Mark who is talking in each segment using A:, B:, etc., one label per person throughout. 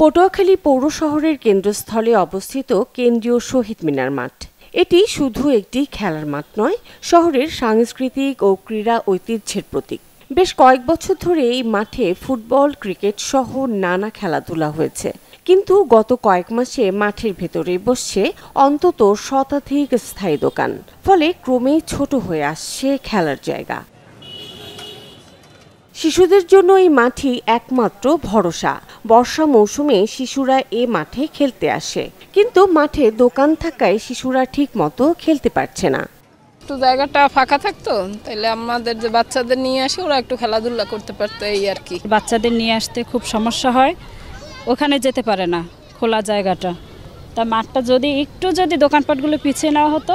A: পটুয়াখালী পৌর শহরের কেন্দ্রস্থলে অবস্থিত কেন্দ্রীয় শহীদ মিনার মাঠ। এটি শুধু একটি খেলার মাঠ নয়, শহরের সাংস্কৃতিক ও ক্রীড়া ঐতিহ্যের প্রতীক। বেশ কয়েক বছর ধরে এই মাঠে ফুটবল, ক্রিকেট সহ নানা খেলাধুলা হয়েছে। কিন্তু গত কয়েক মাসে মাঠের ভেতরে বসছে অন্তত শতাধিক স্থায়ী দোকান, ফলে ক্রমেই ছোট হয়ে আসছে খেলার জায়গা। শিশুদের জন্য এই মাঠই একমাত্র ভরসা। বর্ষা মৌসুমে শিশুরা এ মাঠে খেলতে আসে, কিন্তু মাঠে দোকান থাকায় শিশুরা ঠিক মতো খেলতে পারছে না।
B: একটু জায়গাটা ফাঁকা থাকতো, তাহলে আমাদের যে বাচ্চাদের নিয়ে আসে ওরা একটু খেলাধুলা করতে পারতো, এই আর কি।
C: বাচ্চাদের নিয়ে আসতে খুব সমস্যা হয়, ওখানে যেতে পারে না খোলা জায়গাটা। তা মাঠটা যদি দোকানপাটগুলো পিছিয়ে নেওয়া হতো,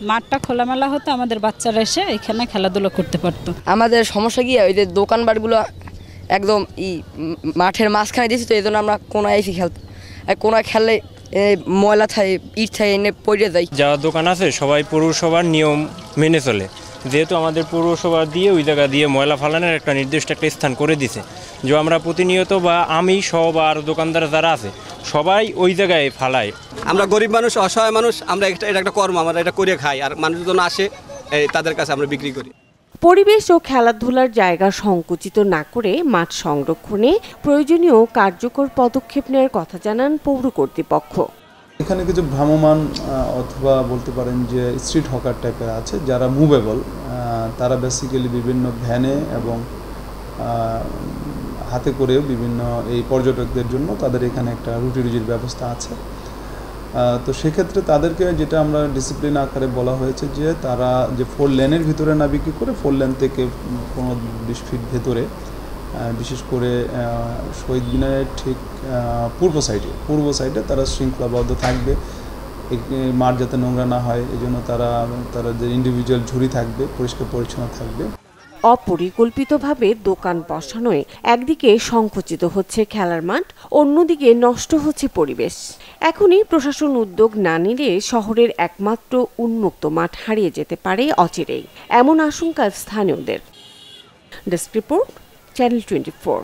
C: মাঠটা খোলামেলা হতো, আমাদের বাচ্চারা এসে এখানে খেলাধুলা করতে পারতো।
D: আমাদের সমস্যা কি, ওই যে দোকানপাটগুলো একদম মাঠের মাঝখানে দিয়েছি, তো এই জন্য আমরা কোনায় এসে খেলতাম। আর কোনায় খেললে ময়লা থাকে, ইট থাকে, এনে পড়ে যায়।
E: যারা দোকান আছে সবাই পৌরসভার নিয়ম মেনে চলে, যেহেতু আমাদের পৌরসভা দিয়ে ওই জায়গা দিয়ে ময়লা ফালানোর একটা নির্দিষ্ট একটা স্থান করে দিছে, যে আমরা প্রতিনিয়ত বা আমি সব আর দোকানদার যারা আছে সবাই ওই জায়গায় ফালাই।
F: আমরা গরিব মানুষ, অসহায় মানুষ, আমরা এটা একটা কর্ম, আমরা এটা করে খাই, আর মানুষজন আসে তাদের কাছে আমরা বিক্রি করি।
A: পরিবেশ ও খেলাধুলার জায়গা সংকুচিত না করে মাঠ সংরক্ষণে প্রয়োজনীয় কার্যকর পদক্ষেপ নেওয়ার কথা জানান পৌর কর্তৃপক্ষ।
G: এখানে কিছু ভ্রাম্যমাণ অথবা বলতে পারেন যে স্ট্রিট হকার টাইপের আছে, যারা মুভেবল, তারা বেসিক্যালি বিভিন্ন ভ্যানে এবং হাতে করেও বিভিন্ন এই পর্যটকদের জন্য তাদের এখানে একটা রুজির ব্যবস্থা আছে। তো সেক্ষেত্রে তাদেরকে যেটা আমরা ডিসিপ্লিন আকারে বলা হয়েছে যে তারা যে 4 লেনের ভিতরে না বিক্রি করে 4 লেন থেকে 15-20 ফিট ভেতরে, বিশেষ করে শহীদ মিনারের ঠিক পূর্ব সাইডে তারা শৃঙ্খলাবদ্ধ থাকবে, মাঠ যাতে নোংরা না হয় এই জন্য তারা যে ইন্ডিভিজুয়াল ঝুড়ি থাকবে, পরিষ্কার পরিচ্ছন্ন থাকবে।
A: অপরিকল্পিতভাবে দোকান বসানোয় একদিকে সংকুচিত হচ্ছে খেলার মাঠ, অন্যদিকে নষ্ট হচ্ছে পরিবেশ। এখনই প্রশাসন উদ্যোগ না নিলে শহরের একমাত্র উন্মুক্ত মাঠ হারিয়ে যেতে পারে অচিরেই, এমন আশঙ্কা স্থানীয়দের। Desk report, channel 24।